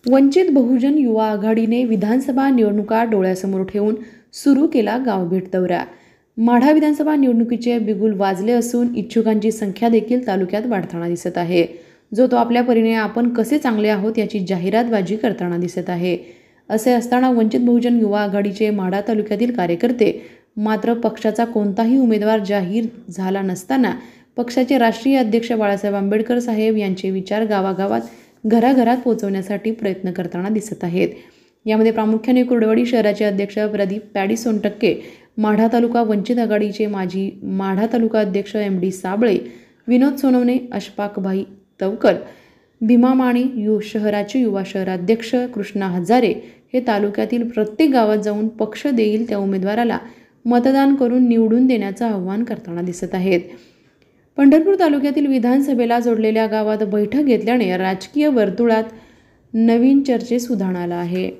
वंचित बहुजन युवा आघाडीने विधानसभा निवडणुका डोळ्यासमोर ठेवून सुरू केला गावभेट दौरा। माढा विधानसभा निवडणुकीचे बिगुल वाजले असून इच्छुकांची संख्या देखील तालुक्यात वाढताना दिसत आहे, जो तो आपल्या परीने आपण कसे चांगले आहोत याची जाहिरातबाजी करताना दिसत आहे। असे असताना वंचित बहुजन युवा आघाडीचे माढा तालुक्यातील कार्यकर्ते मात्र पक्षाचा कोणताही उमेदवार जाहीर झाला नसताना पक्षाचे राष्ट्रीय अध्यक्ष बाळासाहेब आंबेडकर साहेब यांचे विचार गावागावात घराघरात पोहोचवण्यासाठी प्रयत्न करताना दिसत आहेत। यामध्ये प्रामुख्याने कुर्डवाडी शहराचे अध्यक्ष प्रदीप पॅडी सोनटक्के, माढा तालुका वंचित आघाडीचे माजी माढा तालुका अध्यक्ष MD साबळे, विनोद सोनवणे, अशफाकभाई तवकर, भीमा माने, शहराचे युवा शहराध्यक्ष कृष्णा हजारे हे तालुक्यातील प्रत्येक गावात जाऊन पक्ष देईल त्या उमेदवाराला मतदान करून निवडून देण्याचं आवाहन करताना दिसत आहेत। पंढरपूर तालुक्यातील विधानसभेला जोडलेल्या गावात बैठक घेतल्याने राजकीय वर्तुळात नवीन चर्चेस उधाण आलं आहे।